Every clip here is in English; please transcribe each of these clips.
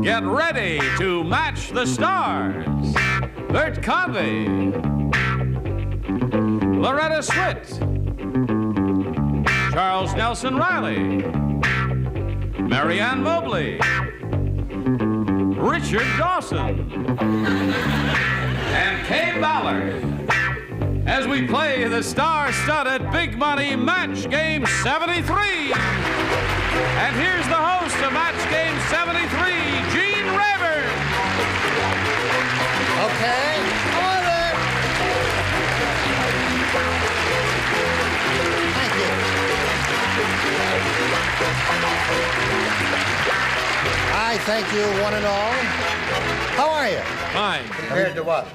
Get ready to match the stars. Bert Convy, Loretta Swit, Charles Nelson Reilly, Ann Mobley, Richard Dawson, and Kaye Ballard, as we play the star-studded Big Money Match Game 73. And here's the host of Match Game 73, Gene Rayburn. Okay, come on there. Thank you. I thank you, one and all. How are you? Fine. Compared to what?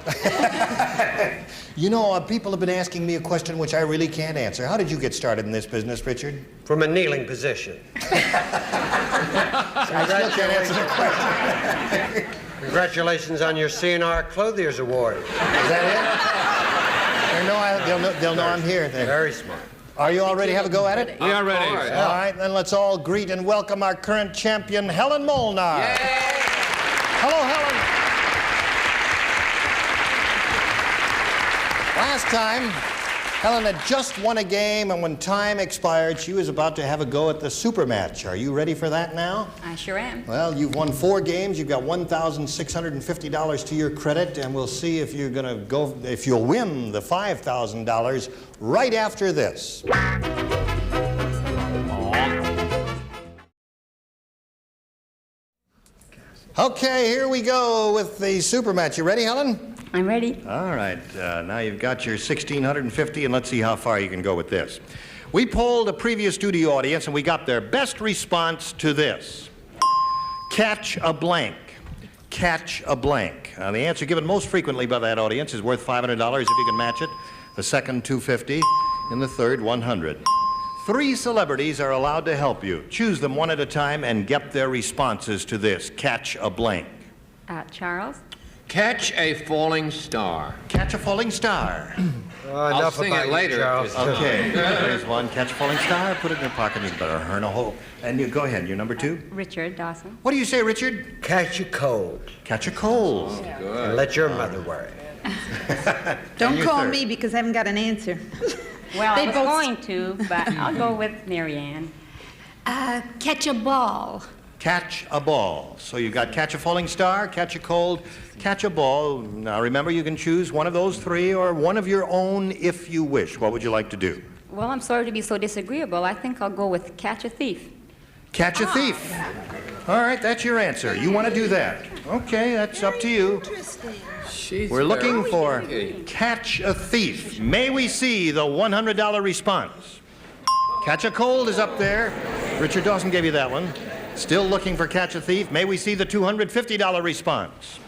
You know, people have been asking me a question which I really can't answer. How did you get started in this business, Richard? From a kneeling position. I still can't answer the question. Congratulations on your CNR Clothiers Award. Is that it? They'll know I'm here. Very smart. Are you all ready to have a go at it? We are ready. All right, then let's all greet and welcome our current champion, Helen Molnar. Yay! Hello, Helen. Last time, Helen had just won a game, and when time expired, she was about to have a go at the super match. Are you ready for that now? I sure am. Well, you've won 4 games. You've got $1,650 to your credit, and we'll see if you're going to go, if you'll win the $5,000 right after this. Okay, here we go with the super match. You ready, Helen? I'm ready. All right, now you've got your $1,650, and let's see how far you can go with this. We polled a previous studio audience, and we got their best response to this. Catch a blank. Catch a blank. The answer given most frequently by that audience is worth $500 if you can match it. The second, $250, and the third, $100. 3 celebrities are allowed to help you. Choose them one at a time and get their responses to this. Catch a blank. Charles? Catch a falling star. Catch a falling star. I'll sing it later. Charles. Okay, there's one. Catch a falling star, put it in your pocket, you better earn a hole. And you go ahead, you're number 2. Richard Dawson. What do you say, Richard? Catch a cold. Catch a cold. And let your mother wear it. Don't call me because I haven't got an answer. Well, They I was both- going to, but I'll go with Ann. Catch a ball. Catch a ball. So you've got catch a falling star, catch a cold, catch a ball. Now remember, you can choose one of those 3 or one of your own if you wish. What would you like to do? Well, I'm sorry to be so disagreeable. I think I'll go with catch a thief. Catch a thief. All right, that's your answer. You want to do that. Okay, that's up to you. We're looking for catch a thief. May we see the $100 response? Catch a cold is up there. Richard Dawson gave you that one. Still looking for catch a thief. May we see the $250 response?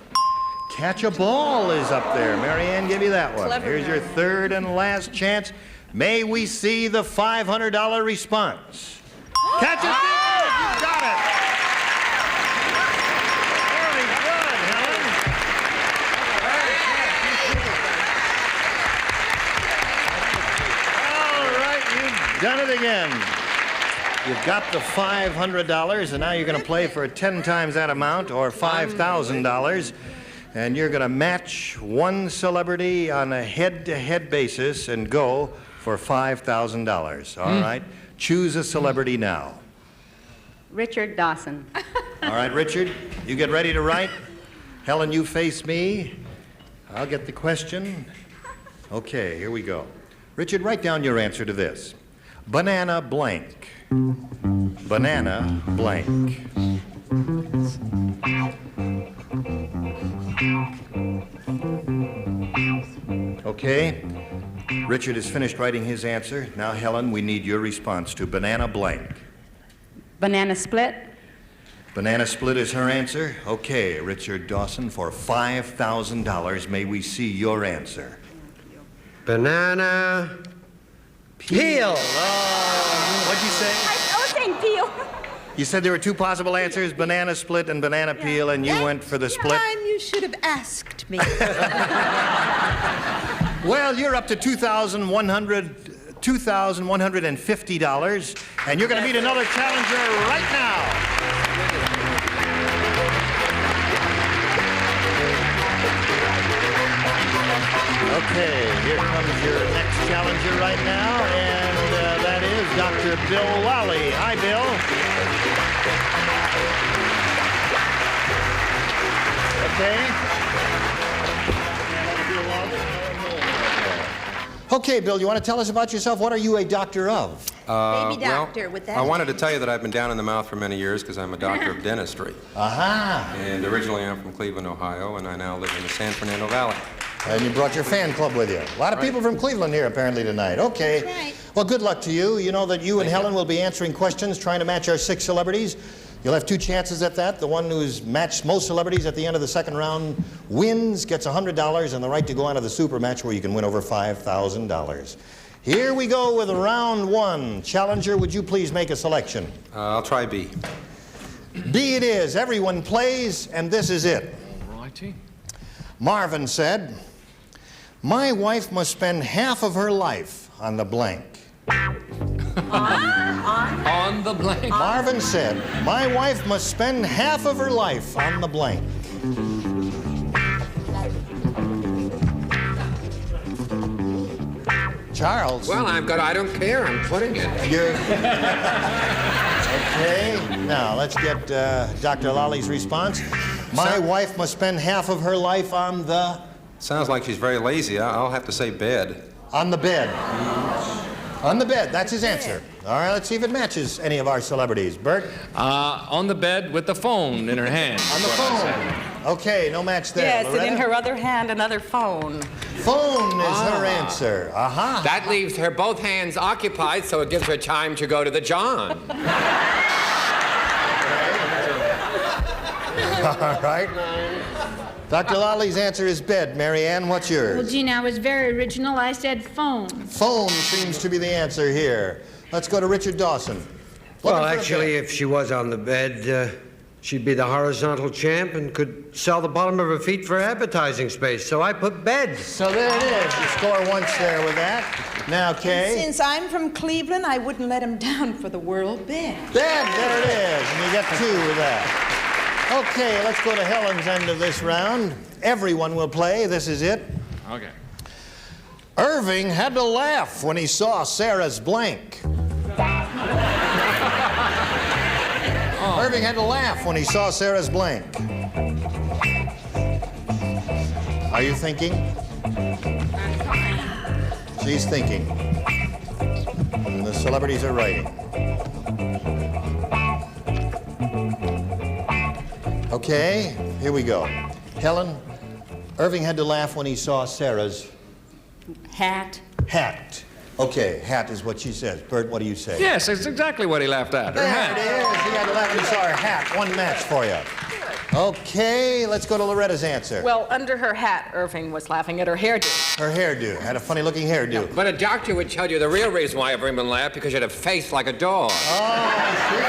Catch a ball is up there. Ann gave you that one. Clever Here's your third and last chance. May we see the $500 response? Catch a thief! You got it! Very good, Helen. All right, you've done it again. You've got the $500, and now you're going to play for 10 times that amount, or $5,000. And you're going to match one celebrity on a head-to-head basis and go for $5,000. All right? Choose a celebrity now. Richard Dawson. All right, Richard, you get ready to write. Helen, you face me. I'll get the question. Okay, here we go. Richard, write down your answer to this. Banana blank. Banana blank. Okay. Richard has finished writing his answer. Now, Helen, we need your response to banana blank. Banana split. Banana split is her answer. Okay, Richard Dawson, for $5,000, may we see your answer? Banana peel. Oh, what'd you say? I was saying peel. You said there were 2 possible answers, banana split and banana peel, and you went for the split? Time you should have asked me. Well, you're up to $2,150, and you're going to meet another challenger right now. comes your next challenger right now, and that is Dr. Bill Lally. Hi, Bill. Okay. Okay, Bill, you want to tell us about yourself? What are you a doctor of? Baby doctor with that. I wanted to tell you that I've been down in the mouth for many years because I'm a doctor of dentistry. Aha. And originally I'm from Cleveland, Ohio, and I now live in the San Fernando Valley. And you brought your fan club with you. A lot of people from Cleveland here apparently tonight. Okay. That's right. Well, good luck to you. You know that you and Helen will be answering questions trying to match our 6 celebrities. You'll have 2 chances at that. The one who's matched most celebrities at the end of the second round wins, gets $100, and the right to go on to the super match where you can win over $5,000. Here we go with round 1. Challenger, would you please make a selection? I'll try B. B it is. Everyone plays, and this is it. All righty. Marvin said, "My wife must spend half of her life on the blank." On the blank. Marvin said, "My wife must spend half of her life on the blank." Charles. Well, I don't care. I'm putting it. You're... Okay, now let's get Dr. Lally's response. My wife must spend half of her life on the... Sounds like she's very lazy. I'll have to say bed. On the bed. On the bed, that's his answer. All right, let's see if it matches any of our celebrities. Bert? On the bed with the phone in her hand. On the phone. Okay, no match there. Yes, Loretta? and in her other hand, another phone. Phone is her answer. Aha. That leaves her both hands occupied, so it gives her time to go to the John. All right. Dr. Lally's answer is bed. Mary Ann, what's yours? Well, Gene, I was very original. I said phone. Phone seems to be the answer here. Let's go to Richard Dawson. Well, actually, if she was on the bed, she'd be the horizontal champ and could sell the bottom of her feet for advertising space. So I put bed. So there it is. You score once there with that. Now, Kaye. Since I'm from Cleveland, I wouldn't let him down for the world bed. Bed, there it is. And you get 2 with that. Okay, let's go to Helen's end of this round. Everyone will play. This is it. Okay. Irving had to laugh when he saw Sarah's blank. Irving had to laugh when he saw Sarah's blank. Are you thinking? She's thinking. And the celebrities are writing. Okay, here we go. Helen, Irving had to laugh when he saw Sarah's Hat. hat. Okay, hat is what she says. Bert, what do you say? Yes, that's exactly what he laughed at. Her There hat. it is. He had to laugh when he saw her hat. 1 match for you. Okay, let's go to Loretta's answer. Well, under her hat, Irving was laughing at her hairdo. Her hairdo. Had a funny-looking hairdo. But a doctor would tell you the real reason why everyone laughed, because you had a face like a dog. Oh, I see.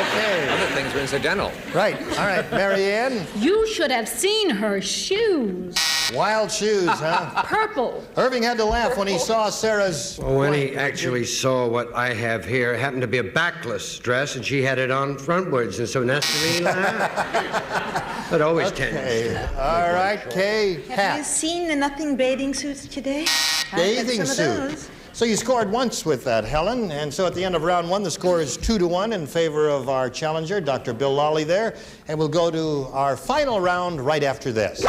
Okay. Other things were incidental. Right. All right, Mary Ann. You should have seen her shoes. Wild shoes, huh? Purple. Irving had to laugh when he saw Sarah's... Well, when he actually saw what I have here, it happened to be a backless dress, and she had it on frontwards, and so naturally he laughed. It always tends. Okay. All right, Kaye, Have hat. you seen the nothing bathing suits today? Bathing I've got some of suit. those. So you scored once with that, Helen, and so at the end of round 1, the score is 2-1 in favor of our challenger, Dr. Bill Lally there, and we'll go to our final round right after this.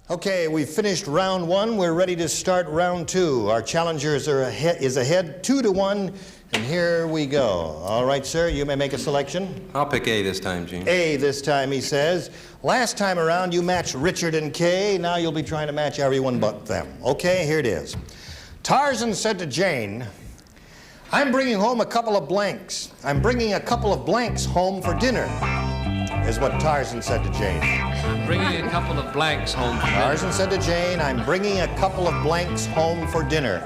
Okay, we've finished round 1. We're ready to start round 2. Our challenger is ahead 2-1, and here we go. All right, sir, you may make a selection. I'll pick A this time, Gene. A this time, he says. Last time around, you matched Richard and Kaye. Now you'll be trying to match everyone but them. Okay, here it is. Tarzan said to Jane, "I'm bringing home a couple of blanks. I'm bringing a couple of blanks home for dinner," is what Tarzan said to Jane. I'm bringing a couple of blanks home for dinner. Tarzan said to Jane, "I'm bringing a couple of blanks home for dinner."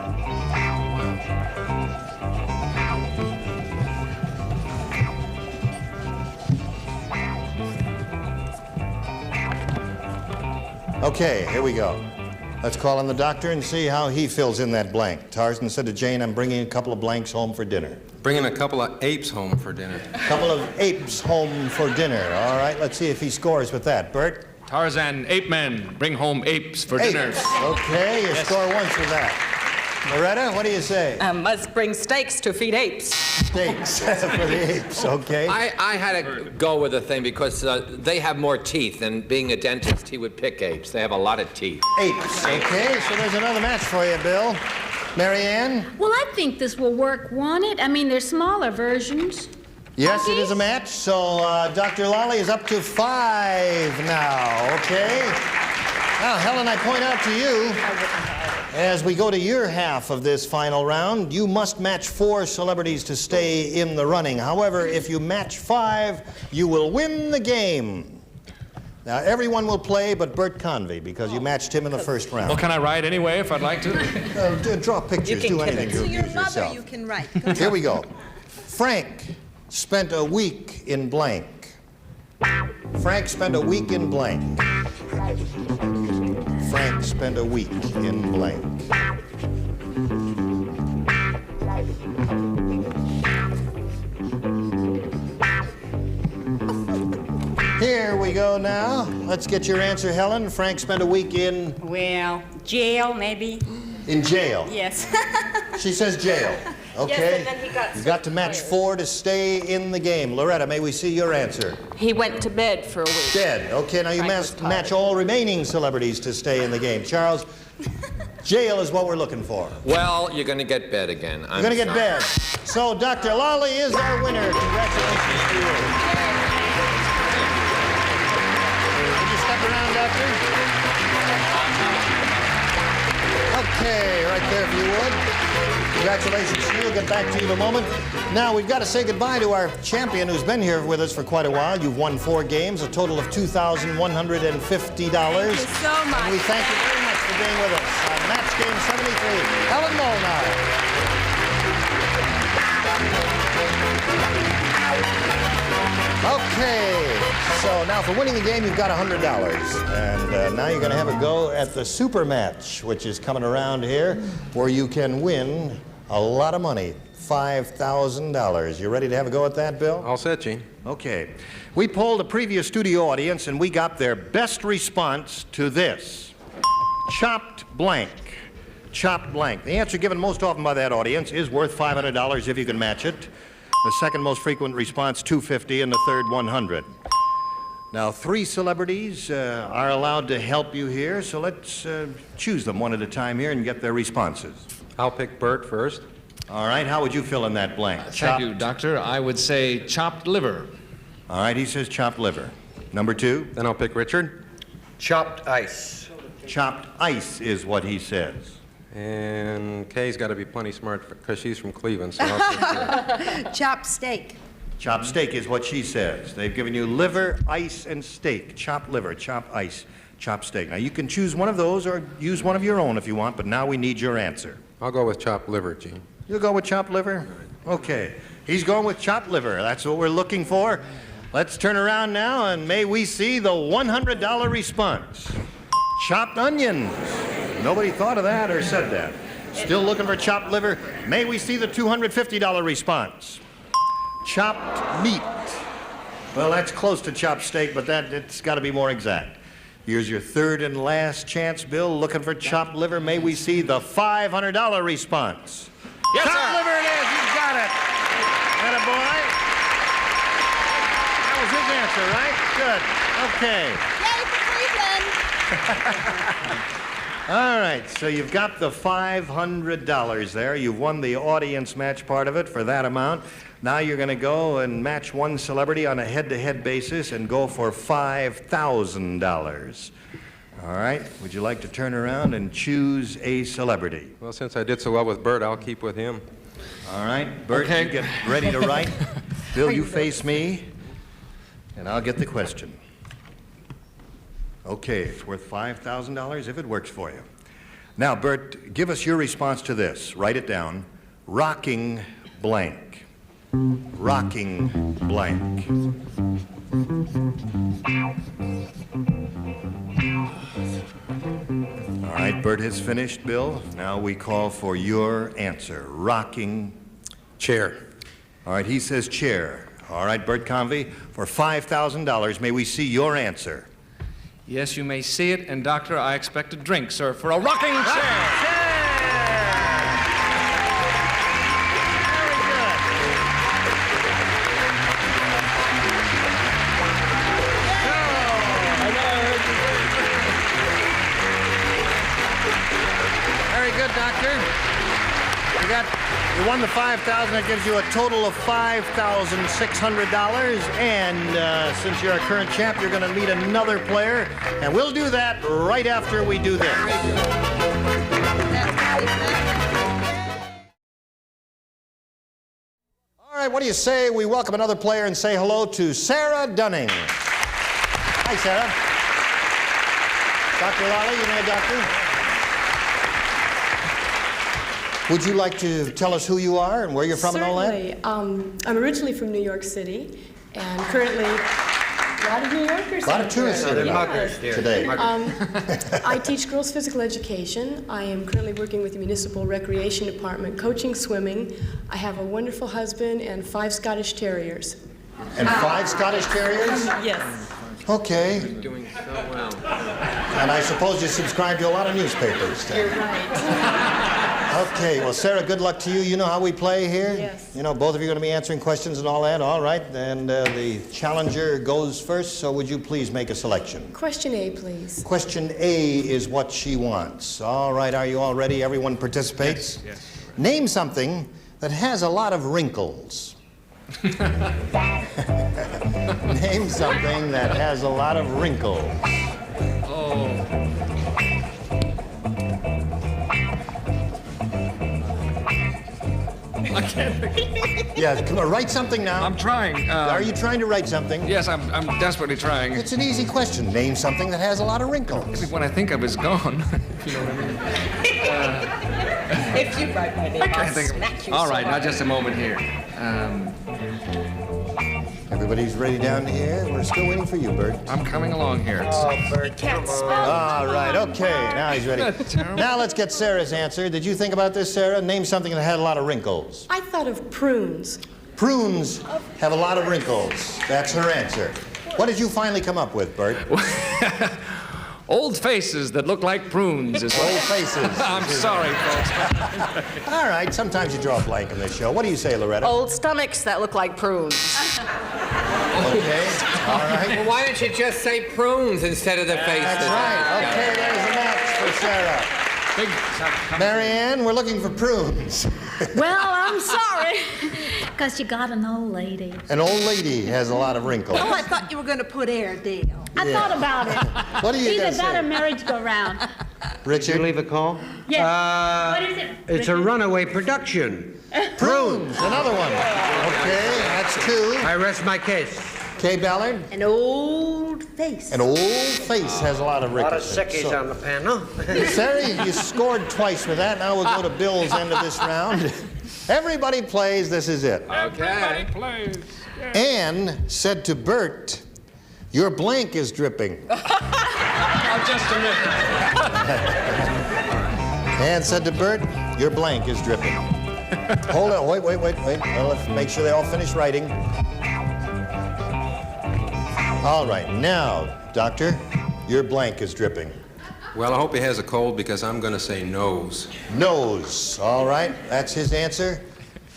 Okay, here we go. Let's call in the doctor and see how he fills in that blank. Tarzan said to Jane, "I'm bringing a couple of blanks home for dinner." Bringing a couple of apes home for dinner. A couple of apes home for dinner. All right, let's see if he scores with that. Bert? Tarzan, ape men, bring home apes for dinner. Okay, you score 1 for that. Loretta, what do you say? Must bring steaks to feed apes. Steaks for the apes, okay. I had to go with the thing because they have more teeth, and being a dentist, he would pick apes. They have a lot of teeth. Apes, okay, so there's another match for you, Bill. Mary Ann? Well, I think this will work, won't it? I mean, there's smaller versions. Yes, it is a match, so Dr. Lally is up to 5 now, okay? Now, Helen, I point out to you, as we go to your half of this final round, you must match 4 celebrities to stay in the running. However, if you match 5, you will win the game. Now, everyone will play but Bert Convy, because you matched him in the first round. Well, can I ride anyway if I'd like to? Draw pictures, do anything to To your amuse mother, yourself. you can write. Here we go. Frank spent a week in blank. Frank spent a week in blank. Frank spent a week in blank. Here we go now. Let's get your answer, Helen. Frank spent a week in... Well, jail, maybe. In jail. Yes. She says jail. Okay. Yes, and then he got You got to match 4 to stay in the game. Loretta, may we see your answer? He went to bed for a week. Dead. Okay, now you Frank was must tired. match all remaining celebrities to stay in the game. Charles, jail is what we're looking for. Well, you're going to get bed again. We're going to get bed. So Dr. Lally is our winner. Congratulations to you. Would you step around, Doctor? Okay, right there if you would. Congratulations to you. We'll get back to you in a moment. Now, we've got to say goodbye to our champion who's been here with us for quite a while. You've won 4 games, a total of $2,150. Thank you so much. And we thank you very much for being with us on Match Game 73. Helen Molnar. Okay, so now for winning the game, you've got $100. And now you're going to have a go at the super match, which is coming around here, where you can win a lot of money, $5,000. You ready to have a go at that, Bill? All set, Gene. Okay. We polled a previous studio audience, and we got their best response to this. Chopped blank. Chopped blank. The answer given most often by that audience is worth $500 if you can match it. The second most frequent response, $250, and the third, $100. Now, 3 celebrities are allowed to help you here, so let's choose them one at a time here and get their responses. I'll pick Bert first. All right, how would you fill in that blank? Thank you, Doctor. I would say chopped liver. All right, he says chopped liver. Number 2? Then I'll pick Richard. Chopped ice. Chopped ice is what he says. And Kay's got to be plenty smart because she's from Cleveland, so I'll pick her. Chopped steak. Chopped steak is what she says. They've given you liver, ice, and steak. Chopped liver, chopped ice, chopped steak. Now, you can choose one of those or use one of your own if you want, but now we need your answer. I'll go with chopped liver, Gene. You'll go with chopped liver? Okay. He's going with chopped liver. That's what we're looking for. Let's turn around now, and may we see the $100 response. Chopped onions. Nobody thought of that or said that. Still looking for chopped liver. May we see the $250 response. Chopped meat. Well, that's close to chopped steak, but it's got to be more exact. Here's your third and last chance, Bill. Looking for chopped liver. May we see the $500 response. Yes, chopped sir. liver it is. You've got it. Atta boy. That was his answer, right? Good. Okay. Yay for Cleveland! All right, so you've got the $500 there. You've won the audience match part of it for that amount. Now you're going to go and match one celebrity on a head-to-head basis and go for $5,000. All right, would you like to turn around and choose a celebrity? Well, since I did so well with Bert, I'll keep with him. All right, Bert, Okay. you get ready to write. Bill, you face me, and I'll get the question. Okay, it's worth $5,000 if it works for you. Now, Bert, give us your response to this. Write it down. Rocking blank. Rocking blank. All right, Bert has finished, Bill. Now we call for your answer. Rocking. Chair. All right, he says chair. All right, Bert Convy, for $5,000, may we see your answer? Yes, you may see it, and Doctor, I expect a drink, sir, for a rocking chair. Very good, Doctor. You won the $5,000. That gives you a total of $5,600. And since you're a current champ, you're going to meet another player. And we'll do that right after we do this. All right, what do you say we welcome another player and say hello to Sarah Dunning. Hi, Sarah. Dr. Lally, you know, Doctor? Would you like to tell us who you are and where you're from and all that? Certainly. I'm originally from New York City and currently a lot of New Yorkers. A lot of tourists here today. I teach girls physical education. I am currently working with the Municipal Recreation Department, coaching swimming. I have a wonderful husband and 5 Scottish Terriers. And 5 Scottish Terriers? Yes. Okay. You're doing so well. And I suppose you subscribe to a lot of newspapers. You're right. Okay, well, Sarah, good luck to you. You know how we play here? Yes. You know, both of you are going to be answering questions and all that. All right, and the challenger goes first, so would you please make a selection? Question A, please. Question A is what she wants. All right, are you all ready? Everyone participates? Yes. Name something that has a lot of wrinkles. Name something that has a lot of wrinkles. Oh. I can't. Yeah, come on, write something now. I'm trying. Are you trying to write something? Yes, I'm desperately trying. It's an easy question. Name something that has a lot of wrinkles. What I think of is gone. If you know what I mean. If you write my name, I'll smack you. All right, now just a moment here. Everybody's ready down here. We're still waiting for you, Bert. I'm coming along here. Bert, Can't spell. all right, okay. Now he's ready. Now let's get Sarah's answer. Did you think about this, Sarah? Name something that had a lot of wrinkles. I thought of prunes. Prunes have a lot of wrinkles. That's her answer. What did you finally come up with, Bert? Old faces that look like prunes is what. Old faces. I'm sorry, folks. All right, sometimes you draw a blank in this show. What do you say, Loretta? Old stomachs that look like prunes. Okay, all right. Well, why don't you just say prunes instead of the faces? That's right. Okay, there's a match for Sarah. Marianne, we're looking for prunes. Well, I'm sorry, because you got an old lady. An old lady has a lot of wrinkles. Oh, I thought you were going to put Airedale. I thought about it. What are you Either going to that or say? merry-go-round. Did you Richard? leave a call? Yes. What is it? It's a runaway production. Prunes, another one. Okay, that's 2. I rest my case. Kaye Ballard? An old face. An old face has a lot of A lot of wrinkles. sickies on the panel. Sarah, you scored twice with that. Now we'll go to Bill's end of this round. Everybody plays. This is it. Okay. Please. Ann said to Bert, "Your blank is dripping." Oh, just a minute. Ann said to Bert, "Your blank is dripping." Hold on. Wait. Well, let's make sure they all finish writing. All right. Now, Doctor, your blank is dripping. Well, I hope he has a cold because I'm going to say nose. Nose. All right. That's his answer.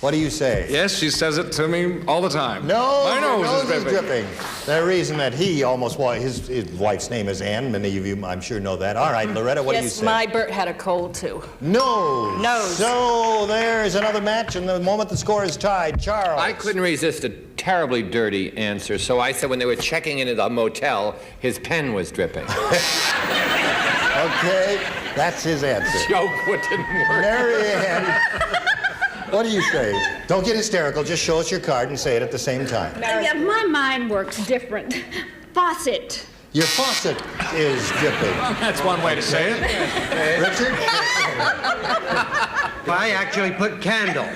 What do you say? Yes, she says it to me all the time. No, my nose is dripping. The reason that he almost his wife's name is Ann. Many of you, I'm sure, know that. All right, Loretta, what do you Yes, say? my Bert had a cold too. Nose. Nose. So there's another match, and the moment the score is tied, Charles. I couldn't resist a terribly dirty answer, so I said when they were checking into the motel, his pen was dripping. Okay, that's his answer. Joke wouldn't work. Marianne, what do you say? Don't get hysterical. Just show us your card and say it at the same time. Yeah, my mind works different. Faucet. Your faucet is dripping. That's one way to say it. Richard? I actually put candle. Your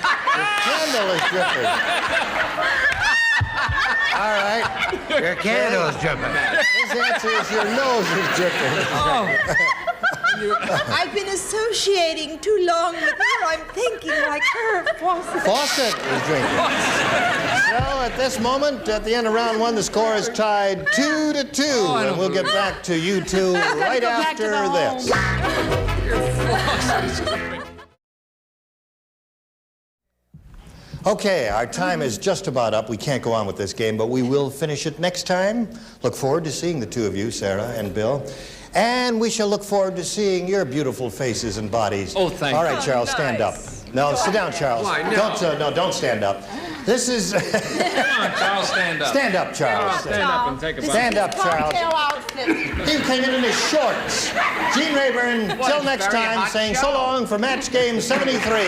candle is dripping. All right. Your candle is dripping. His answer is your nose is dripping. Oh. I've been associating too long with her. I'm thinking like her. Fawcett is drinking. So at this moment, at the end of round one, the score is tied 2-2. And we'll get back to you two right after this. Okay, our time is just about up. We can't go on with this game, but we will finish it next time. Look forward to seeing the two of you, Sarah and Bill. And we shall look forward to seeing your beautiful faces and bodies. Oh, thank you. All right, Charles, stand up. No, sit down, Charles. Why, no. Don't stand up. This is... Come on, Charles, stand up. Stand up, Charles. Stand up and take a bite. Stand up, Charles. He came in his shorts. Gene Rayburn, till next time, saying so long for Match Game 73.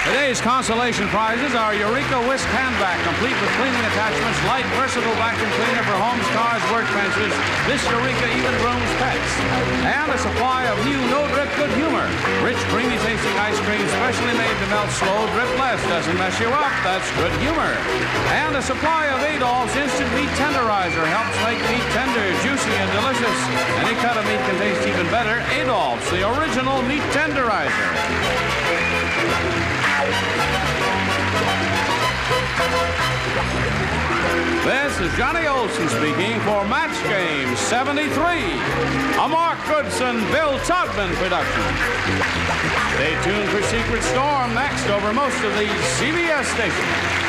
Today's consolation prizes are Eureka Whisk Handbag, complete with cleaning attachments, light, versatile vacuum cleaner for homes, cars, workbenches. This Eureka even grooms pets. And a supply of new No Drip Good Humor. Rich, creamy tasting ice cream, specially made to melt slow, drip less, doesn't mess you up. That's good humor. And a supply of Adolph's Instant Meat Tenderizer helps make meat tender, juicy, and delicious. Any cut of meat can taste even better. Adolph's, the original meat tenderizer. This is Johnny Olson speaking for Match Game 73, a Mark Goodson, Bill Todman production. Stay tuned for Secret Storm next over most of these CBS stations.